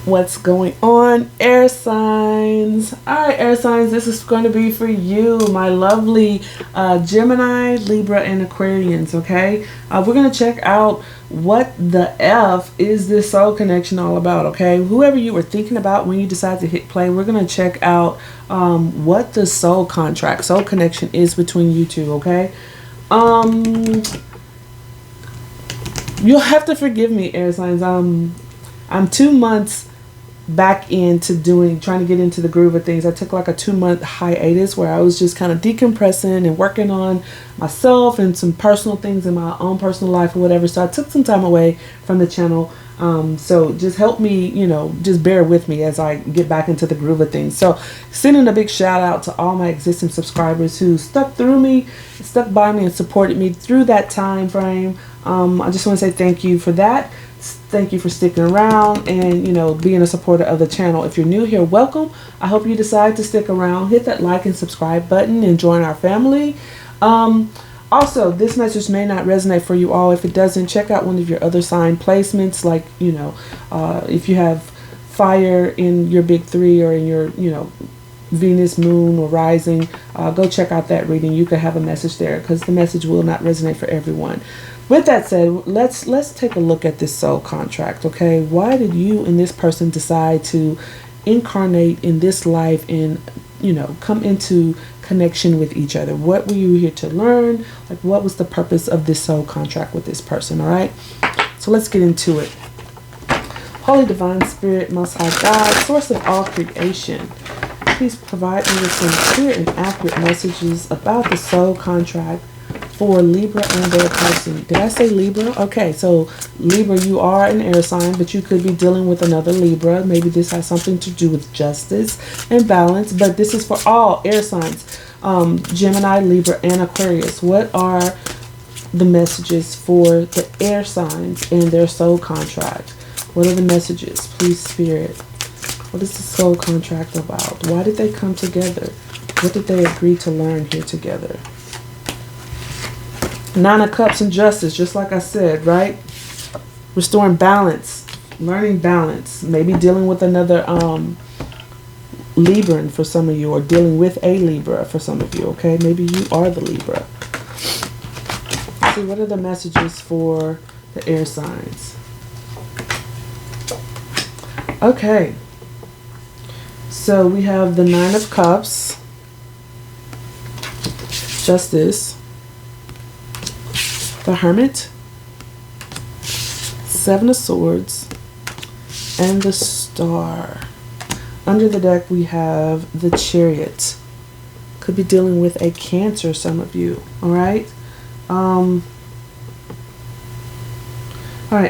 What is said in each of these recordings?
What's going on, air signs? All right, air signs, this is going to be for you, my lovely Gemini, Libra, and Aquarians, okay? We're going to check out what the F is this soul connection all about, okay? Whoever you were thinking about when you decide to hit play, we're going to check out what the soul contract, soul connection is between you two, okay? You'll have to forgive me, air signs. I'm 2 months back into trying to get into the groove of things. I took like a 2-month hiatus where I was just kind of decompressing and working on myself and some personal things in my own personal life or whatever. So I took some time away from the channel. So just help me, just bear with me as I get back into the groove of things. So sending a big shout out to all my existing subscribers who stuck by me and supported me through that time frame. I just want to say thank you for that. Thank you for sticking around and, being a supporter of the channel. If you're new here, welcome. I hope you decide to stick around. Hit that like and subscribe button and join our family. Also, this message may not resonate for you all. If it doesn't, check out one of your other sign placements. Like, if you have fire in your big three or in your, Venus, moon, or rising, go check out that reading. You could have a message there because the message will not resonate for everyone. With that said, let's take a look at this soul contract, okay? Why did you and this person decide to incarnate in this life and, come into connection with each other? What were you here to learn? Like, what was the purpose of this soul contract with this person, all right? So let's get into it. Holy Divine Spirit, Most High God, source of all creation, please provide me with some clear and accurate messages about the soul contract for Libra and their person. Did I say Libra? Okay, so Libra, you are an air sign, but you could be dealing with another Libra. Maybe this has something to do with justice and balance, but this is for all air signs. Gemini, Libra, and Aquarius. What are the messages for the air signs and their soul contract? What are the messages? Please, Spirit. What is the soul contract about? Why did they come together? What did they agree to learn here together? 9 of Cups and Justice, just like I said, right? Restoring balance, learning balance, maybe dealing with another Libran for some of you, or dealing with a Libra for some of you, okay? Maybe you are the Libra. Let's see, what are the messages for the air signs? Okay. So we have the 9 of Cups, Justice, the Hermit, 7 of Swords, and the Star. Under the deck we have the Chariot. Could be dealing with a Cancer, some of you. Alright? Alright,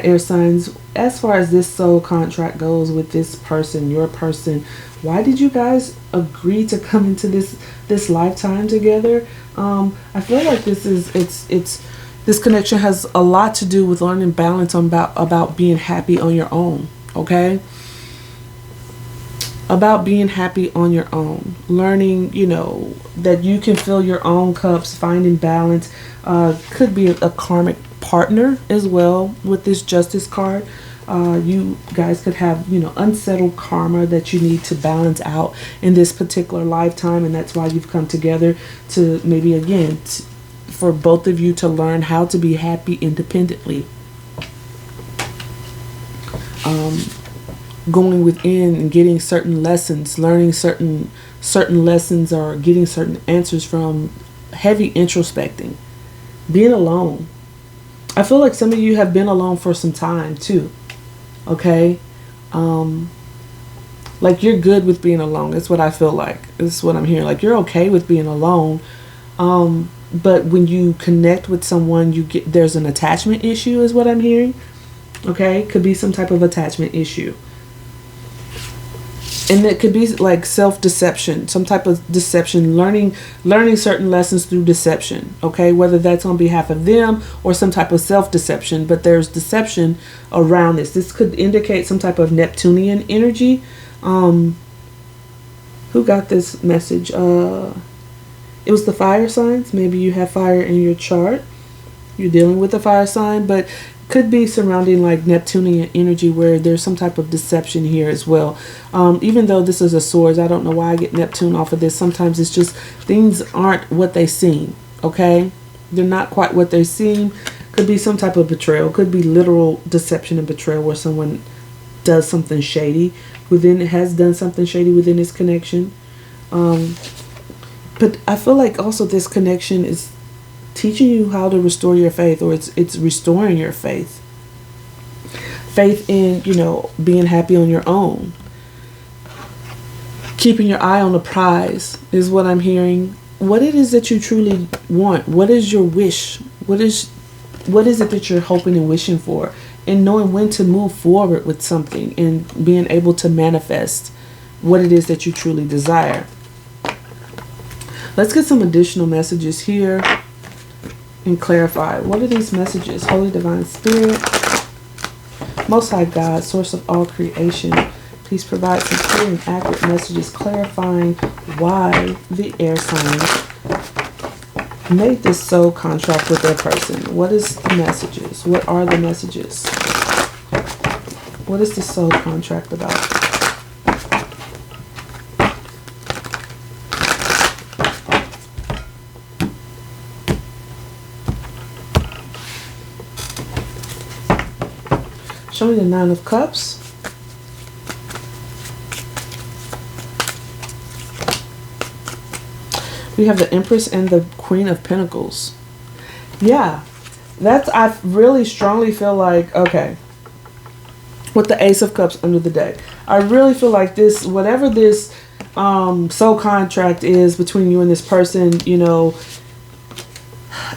air signs. As far as this soul contract goes with this person, your person, why did you guys agree to come into this lifetime together? I feel like this connection has a lot to do with learning balance about being happy on your own, okay? About being happy on your own. Learning, that you can fill your own cups, finding balance. Could be a karmic partner as well with this Justice card. You guys could have, unsettled karma that you need to balance out in this particular lifetime, and that's why you've come together to maybe, again, for both of you to learn how to be happy independently. Going within and getting certain lessons, learning certain lessons, or getting certain answers from heavy introspecting. Being alone. I feel like some of you have been alone for some time too. Okay? Like you're good with being alone. That's what I feel like. This is what I'm hearing. Like you're okay with being alone. But when you connect with someone, there's an attachment issue is what I'm hearing. Okay? Could be some type of attachment issue. And it could be like self-deception, some type of deception, learning certain lessons through deception, okay? Whether that's on behalf of them or some type of self-deception, but there's deception around this. This could indicate some type of Neptunian energy. Who got this message? It was the fire signs. Maybe you have fire in your chart. You're dealing with a fire sign, but Could be surrounding like Neptunian energy where there's some type of deception here as well. Even though this is a swords, I don't know why I get Neptune off of this. Sometimes it's just things aren't what they seem, okay? They're not quite what they seem. Could be some type of betrayal. Could be literal deception and betrayal where someone does something shady has done something shady within this connection. But I feel like also this connection is teaching you how to restore your faith, or it's restoring your faith. Faith in, being happy on your own. Keeping your eye on the prize is what I'm hearing. What it is that you truly want. What is your wish? What is it that you're hoping and wishing for? And knowing when to move forward with something and being able to manifest what it is that you truly desire. Let's get some additional messages here and clarify. What are these messages? Holy Divine Spirit, Most High God, source of all creation, please provide some clear and accurate messages clarifying why the air signs made this soul contract with their person. What is the messages? What are the messages? What is the soul contract about? Show me the Nine of Cups. We have the Empress and the Queen of Pentacles. Yeah, I really strongly feel like, okay, with the Ace of Cups under the deck, I really feel like this, whatever this soul contract is between you and this person,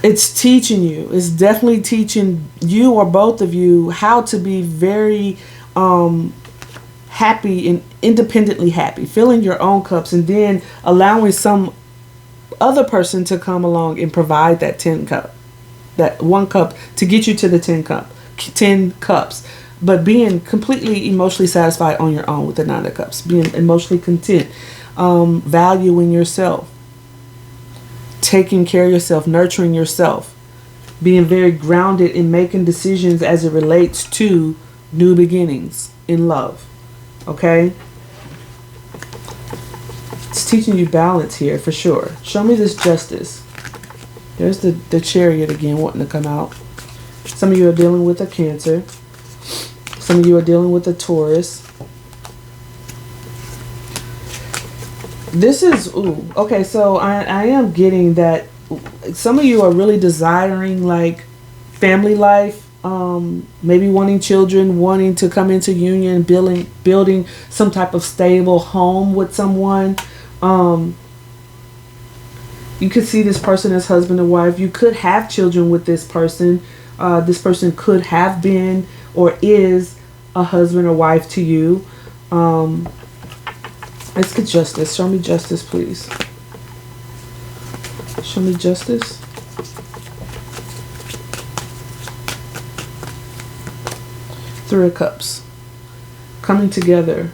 it's teaching you. It's definitely teaching you or both of you how to be very happy and independently happy, filling your own cups, and then allowing some other person to come along and provide that 10 cup, that 1 cup to get you to the 10 cups, but being completely emotionally satisfied on your own with the 9 of Cups, being emotionally content, valuing yourself, taking care of yourself, nurturing yourself, being very grounded in making decisions as it relates to new beginnings in love. Okay? It's teaching you balance here for sure. Show me this Justice. There's the Chariot again wanting to come out. Some of you are dealing with a Cancer. Some of you are dealing with a Taurus. This is, okay, so I am getting that some of you are really desiring like family life, maybe wanting children, wanting to come into union, building some type of stable home with someone. You could see this person as husband and wife. You could have children with this person. This person could have been or is a husband or wife to you. Let's get Justice. Show me Justice, please. Show me Justice. Three of Cups. Coming together.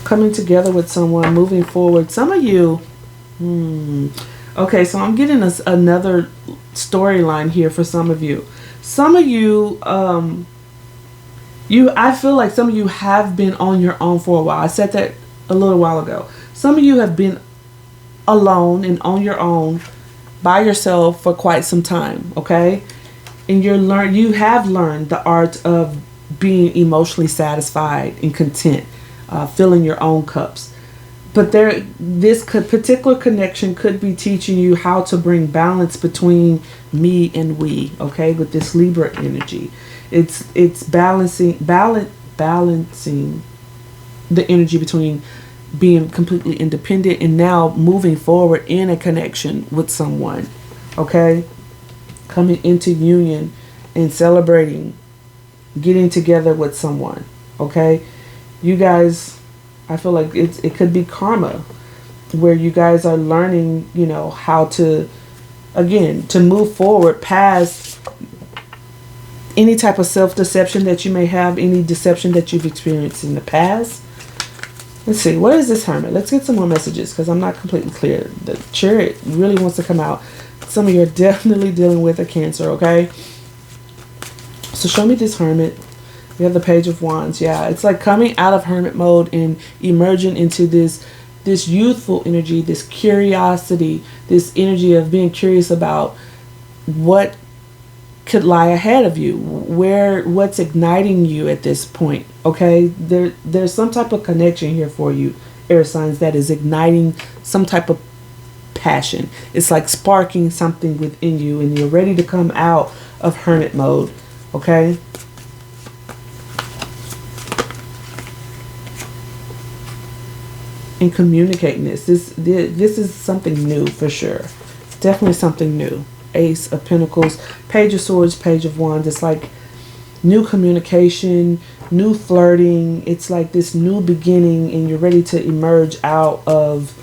Coming together with someone, moving forward. Some of you... Okay, so I'm getting another storyline here for some of you. Some of you... I feel like some of you have been on your own for a while. I said that a little while ago. Some of you have been alone and on your own by yourself for quite some time, okay? And you have learned the art of being emotionally satisfied and content, filling your own cups. But this particular connection could be teaching you how to bring balance between me and we, okay, with this Libra energy. It's balancing the energy between being completely independent and now moving forward in a connection with someone, okay? Coming into union and celebrating, getting together with someone, okay? You guys, I feel like it could be karma where you guys are learning, how to, again, to move forward past any type of self-deception that you may have, any deception that you've experienced in the past. Let's see, what is this Hermit? Let's get some more messages because I'm not completely clear. The Chariot really wants to come out. Some of you are definitely dealing with a Cancer, okay? So show me this Hermit. We have the Page of Wands. Yeah, it's like coming out of hermit mode and emerging into this youthful energy, this curiosity, this energy of being curious about what could lie ahead of you, what's igniting you at this point. Okay, there's some type of connection here for you, air signs, that is igniting some type of passion. It's like sparking something within you, and you're ready to come out of hermit mode. Okay. And communicating this is something new for sure. It's definitely something new. Ace of Pentacles, Page of Swords, Page of Wands. It's like new communication, new flirting. It's like this new beginning, and you're ready to emerge out of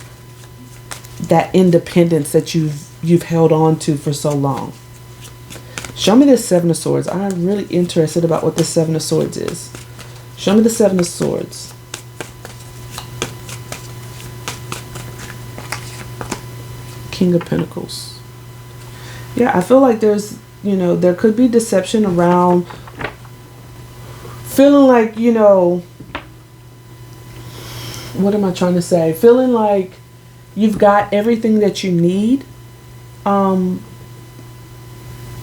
that independence that you've held on to for so long. Show me this Seven of Swords. I'm really interested about what the Seven of Swords is. Show me the Seven of Swords. King of Pentacles. Yeah, I feel like there's, there could be deception around feeling like, what am I trying to say? Feeling like you've got everything that you need, and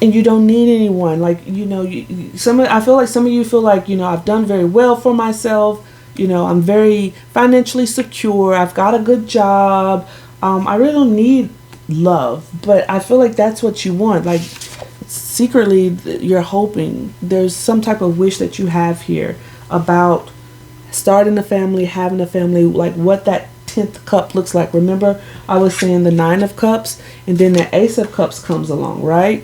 you don't need anyone. Like, I feel like some of you feel like, I've done very well for myself. I'm very financially secure. I've got a good job. I really don't need love, but I feel like that's what you want. Like, secretly you're hoping there's some type of wish that you have here about starting a family, having a family, like what that 10th cup looks like. Remember, I was saying the 9 of cups, and then the Ace of cups comes along, right?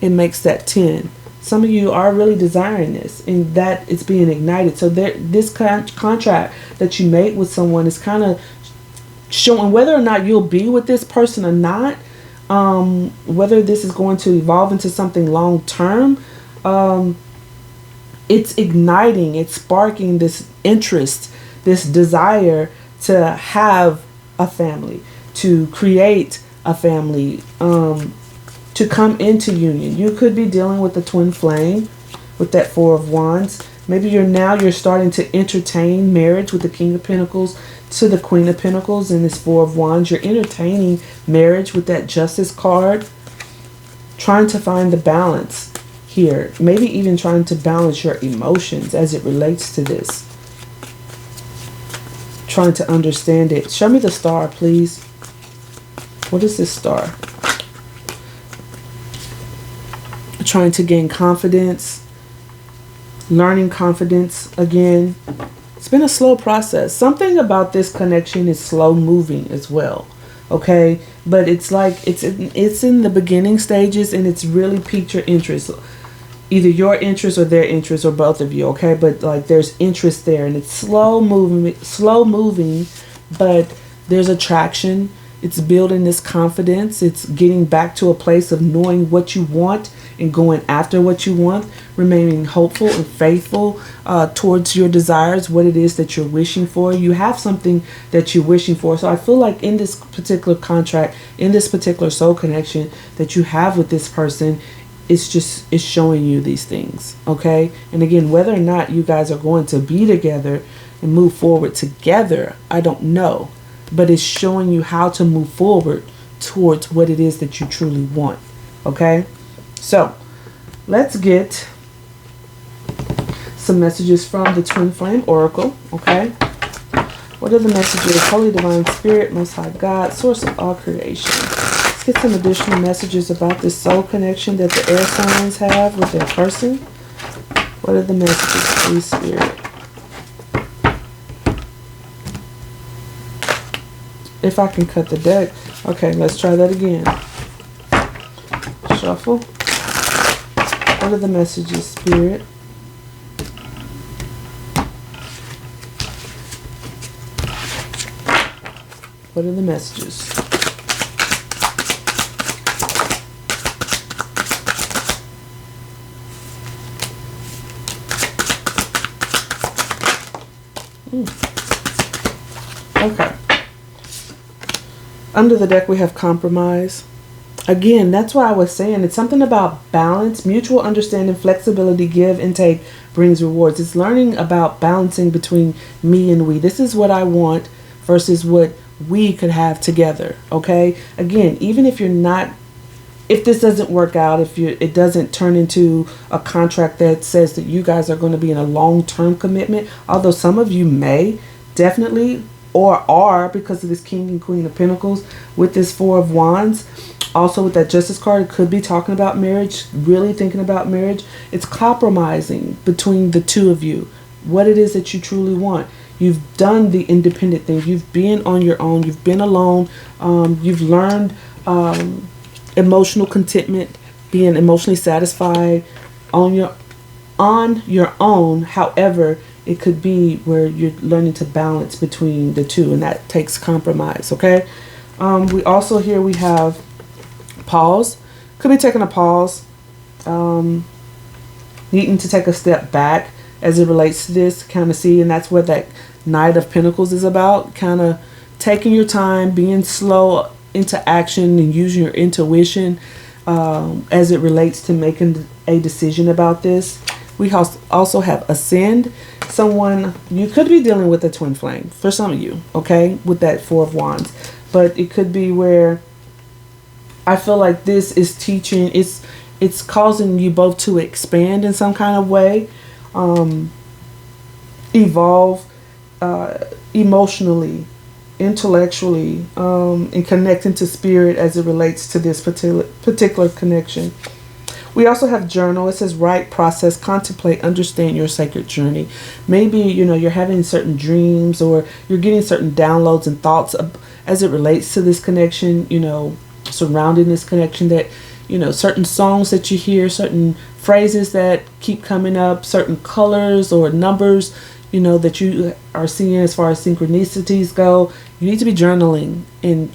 It makes that 10. Some of you are really desiring this, and that it's being ignited. So this contract that you made with someone is kind of showing whether or not you'll be with this person or not, whether this is going to evolve into something long term. It's igniting, it's sparking this interest, this desire to have a family, to create a family, to come into union. You could be dealing with the twin flame with that Four of Wands. Maybe you're starting to entertain marriage with the King of Pentacles to the Queen of Pentacles and this Four of Wands. You're entertaining marriage with that Justice card, trying to find the balance here. Maybe even trying to balance your emotions as it relates to this. Trying to understand it. Show me the Star, please. What is this Star? Trying to gain confidence. Learning confidence again. It's been a slow process. Something about this connection is slow moving as well. Okay, but it's like it's in the beginning stages, and it's really piqued your interest. Either your interest or their interest, or both of you. Okay, but like there's interest there, and it's slow moving, but there's attraction. It's building this confidence. It's getting back to a place of knowing what you want and going after what you want, remaining hopeful and faithful towards your desires, what it is that you're wishing for. You have something that you're wishing for. So I feel like in this particular contract, in this particular soul connection that you have with this person, it's showing you these things. Okay. And again, whether or not you guys are going to be together and move forward together, I don't know. But it's showing you how to move forward towards what it is that you truly want. Okay? So, let's get some messages from the Twin Flame Oracle. Okay? What are the messages? Holy Divine Spirit, Most High God, Source of all creation. Let's get some additional messages about this soul connection that the air signs have with their person. What are the messages, please, Spirit? If I can cut the deck. Okay, let's try that again. Shuffle. What are the messages, Spirit? What are the messages? Okay. Under the deck we have compromise, Again, that's why I was saying it's something about balance, mutual understanding, flexibility, give and take brings rewards. It's learning about balancing between me and we. This is what I want versus what we could have together. Okay? Again, even if you're not, if this doesn't work out, if it doesn't turn into a contract that says that you guys are going to be in a long-term commitment, although some of you may definitely or are, because of this King and Queen of Pentacles with this Four of Wands. Also with that Justice card, it could be talking about marriage, really thinking about marriage. It's compromising between the two of you, what it is that you truly want. You've done the independent thing. You've been on your own. You've been alone. You've learned emotional contentment, being emotionally satisfied on your own. However, it could be where you're learning to balance between the two, and that takes compromise. Okay. We also here we have pause. Could be taking a pause, needing to take a step back as it relates to this, kind of see, and that's what that Knight of Pentacles is about, kind of taking your time, being slow into action and using your intuition as it relates to making a decision about this. We also have Ascend. Someone, you could be dealing with a twin flame for some of you, okay, with that Four of Wands, but it could be where I feel like this is teaching, it's causing you both to expand in some kind of way, evolve emotionally, intellectually, and connecting to spirit as it relates to this particular connection. We also have journal. It says write, process, contemplate, understand your sacred journey. Maybe, you're having certain dreams, or you're getting certain downloads and thoughts as it relates to this connection, surrounding this connection, that, certain songs that you hear, certain phrases that keep coming up, certain colors or numbers, that you are seeing as far as synchronicities go. You need to be journaling and,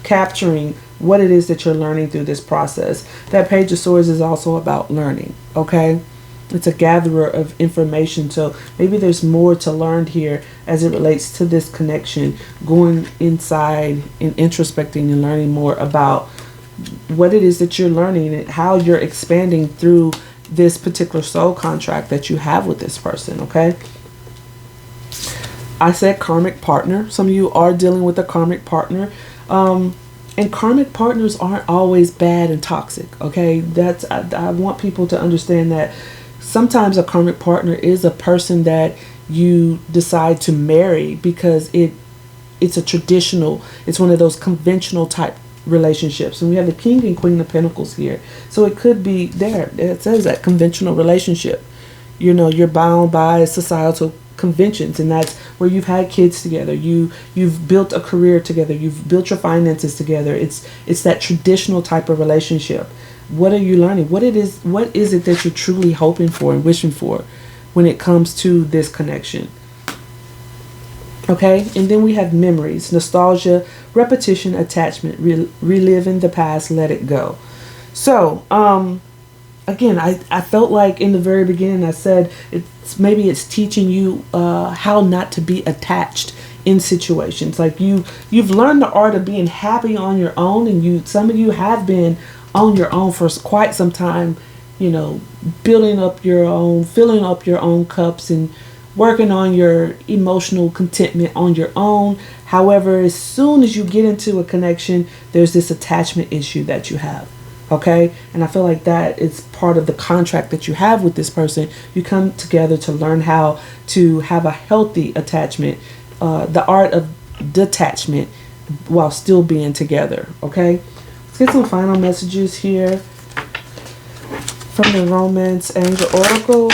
capturing what it is that you're learning through this process. That Page of Swords is also about learning, okay? It's a gatherer of information, so maybe there's more to learn here as it relates to this connection, going inside and introspecting and learning more about what it is that you're learning and how you're expanding through this particular soul contract that you have with this person, okay? I said karmic partner. Some of you are dealing with a karmic partner. And karmic partners aren't always bad and toxic, okay? I want people to understand that sometimes a karmic partner is a person that you decide to marry because it's a traditional, it's one of those conventional type relationships. And we have the King and Queen of Pentacles here. So it could be there. It says that conventional relationship. You're bound by societal conventions, and that's where you've had kids together, you've built a career together, you've built your finances together. It's that traditional type of relationship. What are you learning? What is it that you're truly hoping for and wishing for when it comes to this connection? Okay, and then we have memories, nostalgia, repetition, attachment, reliving the past, let it go. So again, I felt like in the very beginning I said maybe it's teaching you how not to be attached in situations. Like you've learned the art of being happy on your own, and some of you have been on your own for quite some time, building up your own, filling up your own cups and working on your emotional contentment on your own. However, as soon as you get into a connection, there's this attachment issue that you have. Okay, and I feel like that is part of the contract that you have with this person. You come together to learn how to have a healthy attachment, the art of detachment while still being together. Okay, let's get some final messages here from the Romance Angel Oracle.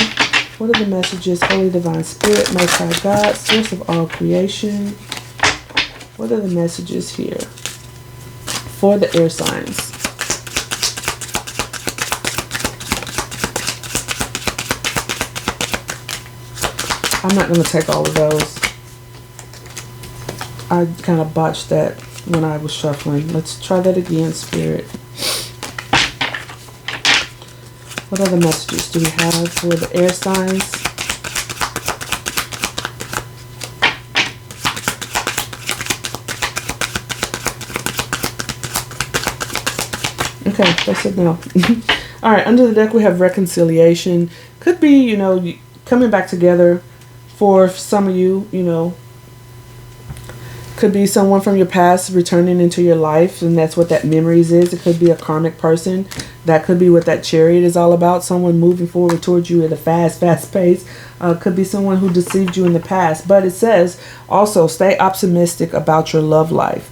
What are the messages? Holy Divine Spirit, Most High God, Source of all creation. What are the messages here for the air signs? I'm not going to take all of those. I kind of botched that when I was shuffling. Let's try that again, Spirit. What other messages do we have for the air signs? Okay, they said no. All right, under the deck we have reconciliation. Could be, you know, coming back together for some of you, you know. Could be someone from your past returning into your life, and that's what that memories is. It could be a karmic person. That could be what that chariot is all about. Someone moving forward towards you at a fast pace. Could be someone who deceived you in the past. But it says also stay optimistic about your love life.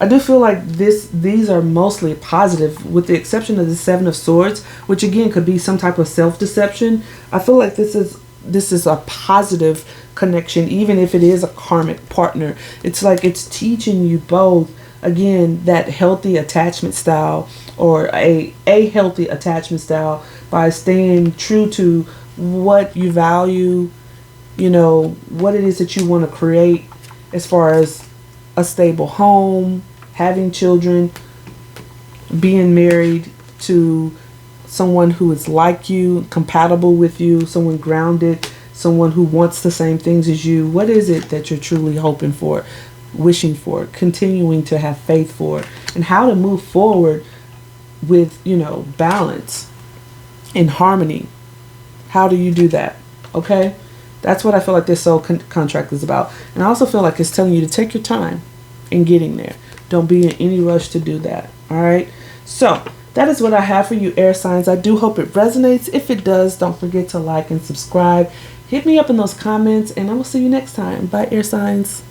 I do feel like these are mostly positive, with the exception of the Seven of Swords, which again could be some type of self-deception. I feel like this is a positive connection, even if it is a karmic partner. It's like it's teaching you both, again, that healthy attachment style, or a healthy attachment style, by staying true to what you value, you know, what it is that you want to create as far as a stable home, having children, being married to someone who is like you, compatible with you, someone grounded, someone who wants the same things as you. What is it that you're truly hoping for, wishing for, continuing to have faith for, and how to move forward with, you know, balance and harmony. How do you do that? Okay? That's what I feel like this soul contract is about. And I also feel like it's telling you to take your time in getting there. Don't be in any rush to do that. All right? So that is what I have for you, air signs. I do hope it resonates. If it does, don't forget to like and subscribe. Hit me up in those comments, and I will see you next time. Bye, air signs.